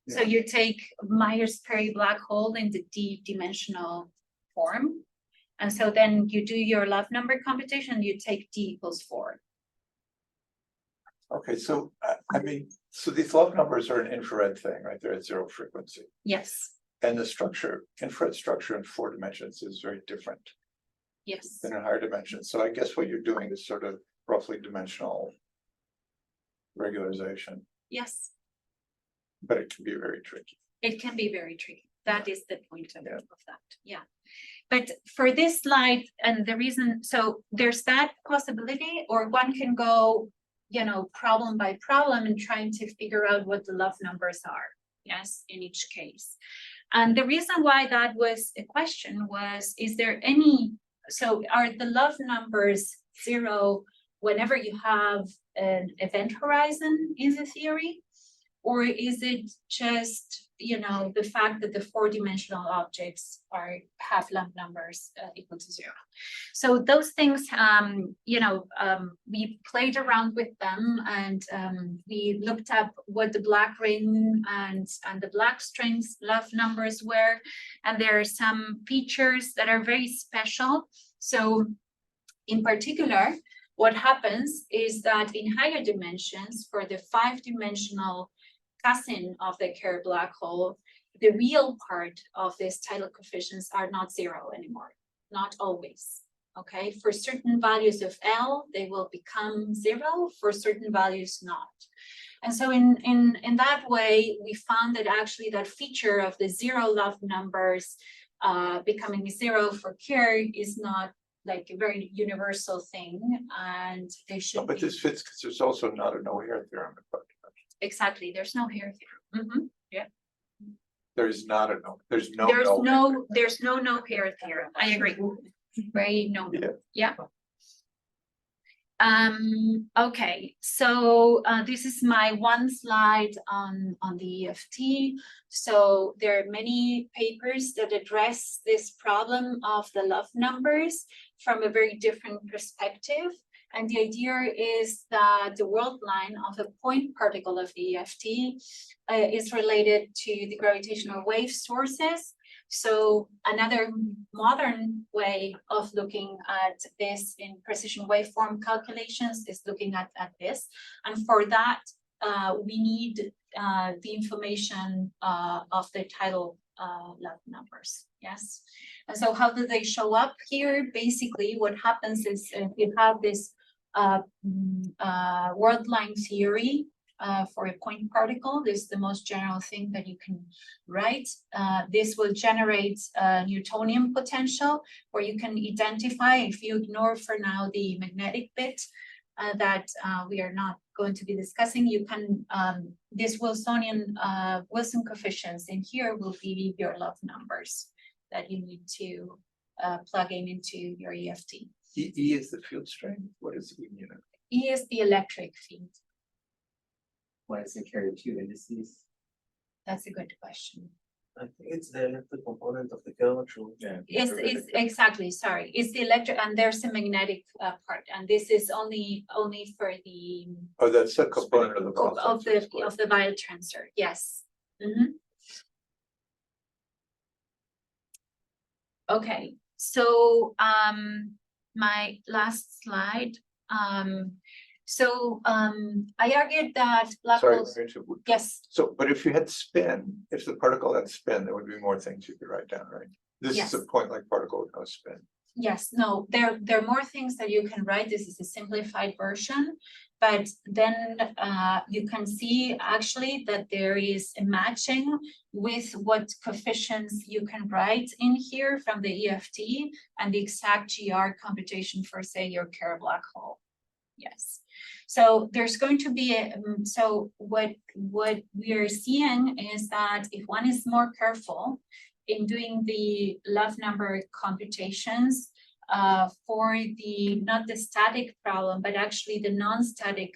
So you take Myers-Berry black hole in the d-dimensional form. And so then you do your love number computation, you take d equals 4. Okay, so I mean, so these love numbers are an infrared thing, right? They're at 0 frequency. Yes, And the structure, infrared structure in 4 dimensions is very different yes, than in higher dimensions. So I guess what you're doing is sort of roughly dimensional regularization, yes. but it can be very tricky. It can be very tricky. That is the point of that. Yeah. But for this slide, and the reason, so there's that possibility, or one can go, you know, problem by problem and trying to figure out what the love numbers are. Yes, in each case. And the reason why that was a question was, is there any, so are the love numbers 0 whenever you have an event horizon in the theory? Or is it just, you know, the fact that the 4-dimensional objects have love numbers equal to 0? So those things, you know, we played around with them, and we looked up what the black ring and the black strings love numbers were, and there are some features that are very special. So in particular, what happens is that in higher dimensions, for the 5-dimensional cousin of the Kerr black hole, the real part of these tidal coefficients are not 0 anymore, not always. Okay, for certain values of L, they will become 0, for certain values not. And so in that way, we found that actually that feature of the 0 love numbers becoming 0 for Kerr is not like a very universal thing, and they should No, but this fits because there's also not a no-hair theorem. Exactly, there's no hair theorem. Yeah. There's not a no, there's no hair theorem. I agree. Very no. Yeah. Okay, so this is my one slide on the EFT. So there are many papers that address this problem of the love numbers from a very different perspective. And the idea is that the world line of a point particle of the EFT is related to the gravitational wave sources. So another modern way of looking at this in precision waveform calculations is looking at this. And for that, we need the information of the tidal love numbers. Yes. And so how do they show up here? Basically, what happens is you have this world line theory for a point particle. This is the most general thing that you can write. This will generate a Newtonian potential where you can identify, if you ignore for now the magnetic bit, that we are not going to be discussing. You can, this Wilsonian Wilson coefficients in here will be your love numbers that you need to plug in into your EFT. E is the field strength. What is E unit? E is the electric field. Why does it carry two indices? That's a good question. I think it's the electric component of the geometry. Yeah. It's exactly, sorry, it's the electric, and there's a magnetic part, and this is only for the Oh, that's a component of the. of the biotransfer, yes. Mhm. Okay, so my last slide. I argued that black Sorry, holes. Mary Jo, Yes, so, but if you had spin, if the particle had spin, there would be more things you could write down, right? This Yes. is a point like particle with no spin. yes, no, there are more things that you can write. This is a simplified version. But then you can see actually that there is a matching with what coefficients you can write in here from the EFT and the exact GR computation for, say, your Kerr black hole. Yes. So there's going to be a, so what we are seeing is that if one is more careful in doing the love number computations, for the, not the static problem, but actually the non-static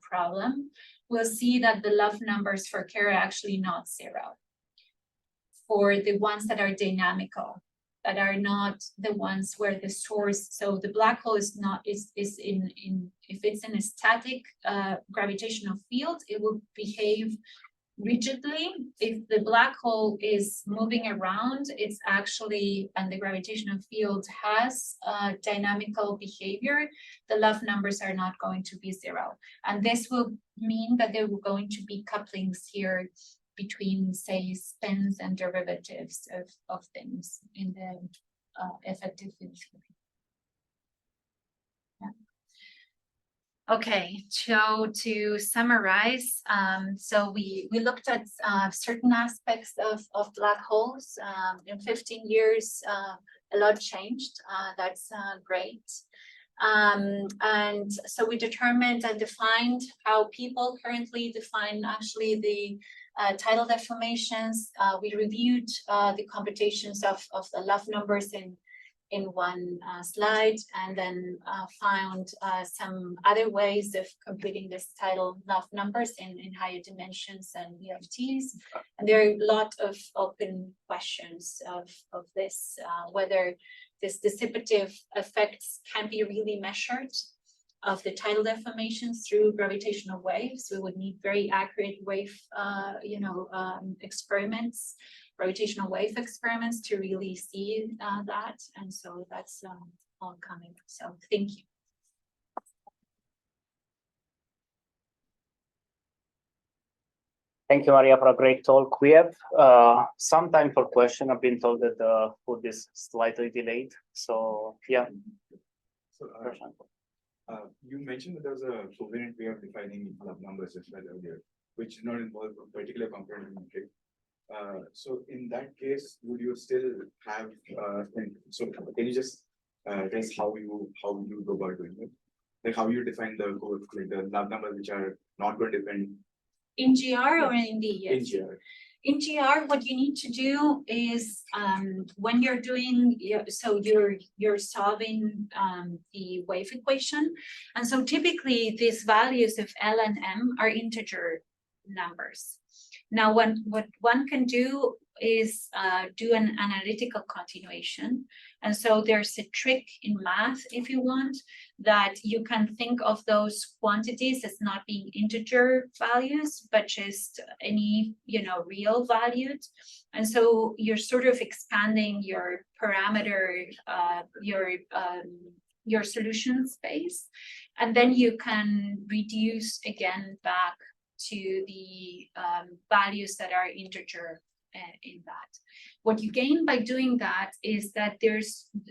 problem, we'll see that the love numbers for Kerr are actually not zero. For the ones that are dynamical, that are not the ones where the source, so the black hole is not, is in, if it's in a static gravitational field, it will behave rigidly. If the black hole is moving around, it's actually, and the gravitational field has dynamical behavior, the love numbers are not going to be zero. And this will mean that there will going to be couplings here between, say, spins and derivatives of things in the effective field theory. Okay, so to summarize, so we looked at certain aspects of black holes. In 15 years, a lot changed. That's great. And so we determined and defined how people currently define actually the tidal deformations. We reviewed the computations of the love numbers in one slide, and then found some other ways of computing this tidal love numbers in higher dimensions and EFTs. And there are a lot of open questions of this, whether this dissipative effects can be really measured of the tidal deformations through gravitational waves. We would need very accurate wave, experiments, gravitational wave experiments to really see that. And so that's all coming. So thank you. Thank you, Maria, for a great talk. We have some time for question. I've been told that the food is slightly delayed. So yeah. So, you mentioned that there was a covariant way of defining love numbers as well earlier, which did not involve a particular component metric. So in that case, would you still have, so can you just tell us how you go about doing it? Like how you define the love numbers which are not going to depend in GR or in the in GR? In GR, what you need to do is when you're doing, so you're solving the wave equation. And so typically these values of L and M are integer numbers. Now, what one can do is do an analytical continuation. And so there's a trick in math, if you want, that you can think of those quantities as not being integer values, but just any, real valued. And so you're sort of expanding your parameter, your solution space, and then you can reduce again back to the values that are integer in that. What you gain by doing that is that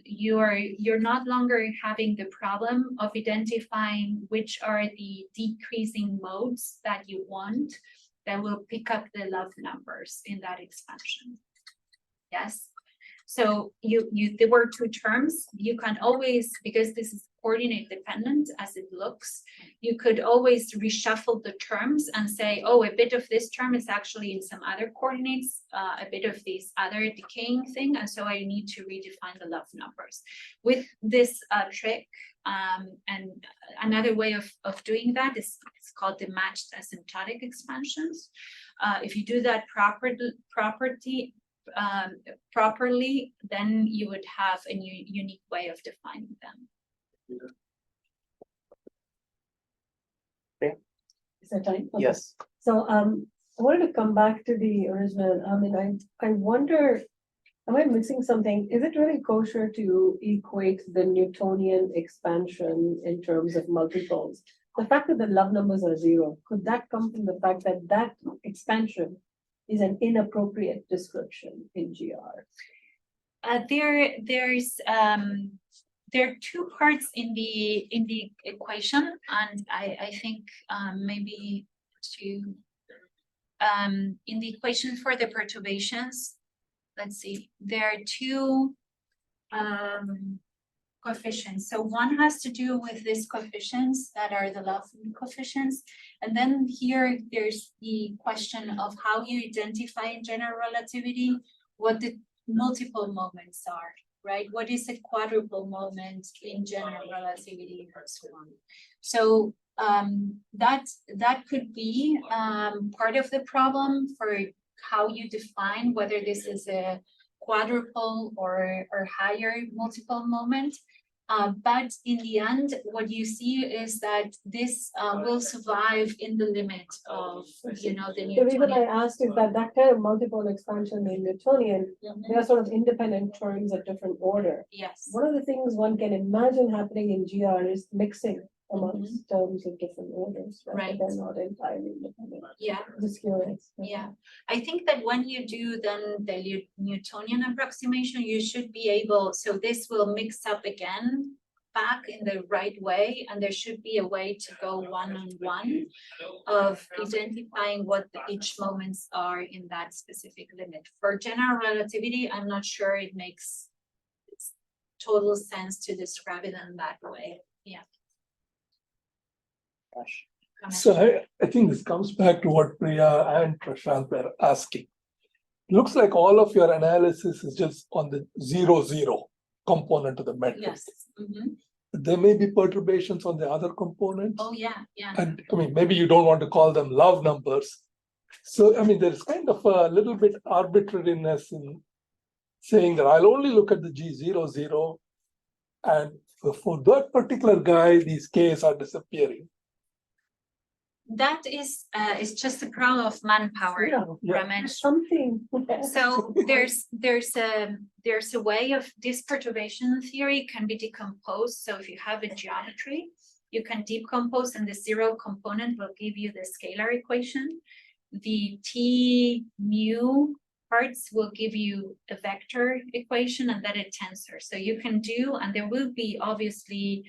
you're not longer having the problem of identifying which are the decreasing modes that you want that will pick up the love numbers in that expansion. Yes. So there were two terms. You can always, because this is coordinate dependent as it looks, you could always reshuffle the terms and say, oh, a bit of this term is actually in some other coordinates, a bit of this other decaying thing, and so I need to redefine the love numbers. With this trick, and another way of doing that is it's called the matched asymptotic expansions. If you do that properly, then you would have a unique way of defining them. Is that time? Okay. Yes. So, I wanted to come back to the original. I mean, I wonder, am I missing something? Is it really kosher to equate the Newtonian expansion in terms of multiples? The fact that the love numbers are zero, could that come from the fact that that expansion is an inappropriate description in GR? There are two parts in the equation, and I think maybe to in the equation for the perturbations, let's see, there are two coefficients. So one has to do with these coefficients that are the love coefficients, and then here there's the question of how you identify in general relativity what the multiple moments are. Right? What is a quadruple moment in general relativity and so on? So that could be part of the problem for how you define whether this is a quadruple or higher multiple moment. But in the end, what you see is that this will survive in the limit of, the Newtonian. The reason I asked is that that kind of multiple expansion in Newtonian, they are sort of independent terms of different order. Yes. One of the things one can imagine happening in GR is mixing amongst terms of different orders, right? But they're not entirely independent. Yeah. Just curious. Yeah, I think that when you do then the Newtonian approximation, you should be able, so this will mix up again back in the right way, and there should be a way to go one-on-one of identifying what each moments are in that specific limit. For general relativity, I'm not sure it makes total sense to describe it in that way. Yeah. So I think this comes back to what Priya and Prashant were asking. Looks like all of your analysis is just on the 0, component of the metric. Yes. Mm-hmm. There may be perturbations on the other components. Oh, yeah, yeah. And I mean, maybe you don't want to call them love numbers. So, I mean, there's kind of a little bit arbitrariness in saying that I'll only look at the G00, and for that particular guy, these Ks are disappearing. That is, it's just a problem of manpower, Ramesh. Something. So there's a way of this perturbation theory can be decomposed. So if you have a geometry, you can decompose, and the zero component will give you the scalar equation. The T mu parts will give you a vector equation and then a tensor. So you can do, and there will be obviously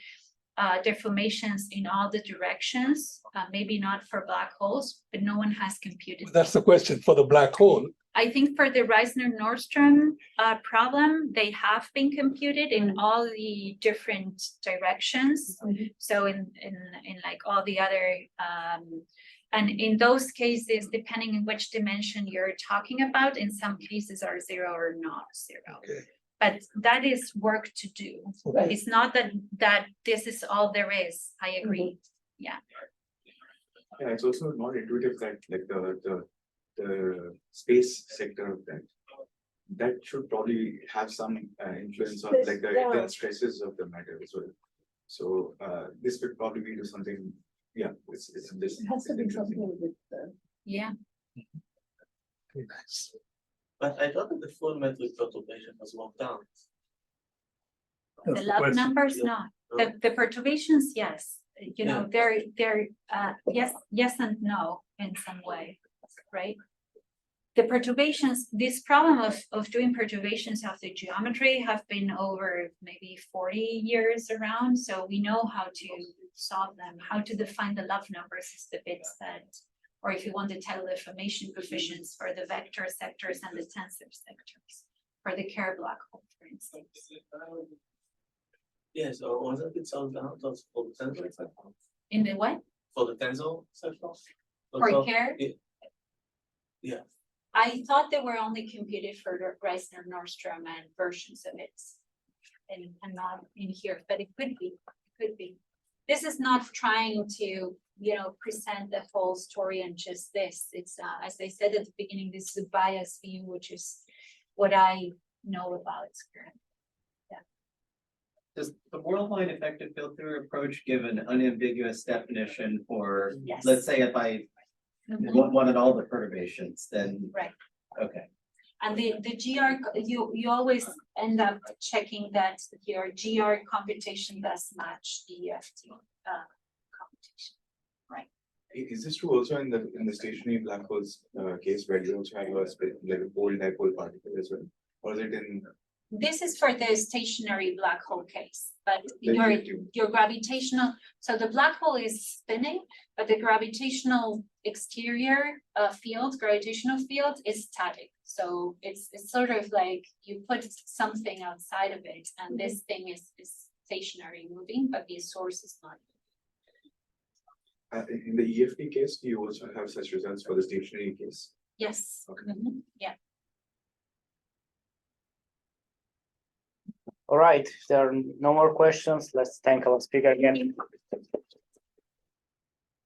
deformations in all the directions, maybe not for black holes, but no one has computed. That's the question for the black hole. I think for the Reisner-Nordstrom problem, they have been computed in all the different directions. So in like all the other, and in those cases, depending on which dimension you're talking about, in some cases are 0 or not 0. Okay. But that is work to do. Right. It's not that this is all there is. I agree. Yeah. Yeah, it's also not intuitive that like the space sector of that should probably have some influence on like the internal stresses of the matter as well. So this would probably be to something. Yeah, it's this. It has to be something with Yeah. Very nice. But I thought that the full metric perturbation was worked out. The love numbers, not. The perturbations, yes. You know, they're yes and no in some way, right? The perturbations, this problem of doing perturbations of the geometry have been over maybe 40 years around. So we know how to solve them, how to define the love numbers is the bits that, or if you want to tell the formation coefficients for the vector sectors and the tensor sectors. for the Kerr black hole, for instance. Yes, or wasn't it solved out of for the tensor itself? In the what? For the tensor itself? For Kerr? Yeah, I thought they were only computed for the Reisner, Nordstrom and versions of it. And not in here, but it could be, This is not trying to, present the whole story and just this. It's, as I said at the beginning, this is a biased view, which is what I know about currently. Does the worldwide effective field theory approach give an unambiguous definition for, Yes. let's say if I Mhm. wanted all the perturbations, then, Right. okay. And the GR, you always end up checking that your GR computation does match the EFT computation. Is this true also in the stationary black holes case where you also have like a pole dipole particle as well? Or is it in This is for the stationary black hole case, but Like your gravitational, so the black hole is spinning, but the gravitational exterior gravitational field is static. So it's sort of like you put something outside of it, and this thing is stationary moving, but the source is not. in the EFT case, do you also have such results for the stationary case? Yes. Okay. Mhm. Yeah. All right, if there are no more questions, let's thank our speaker again.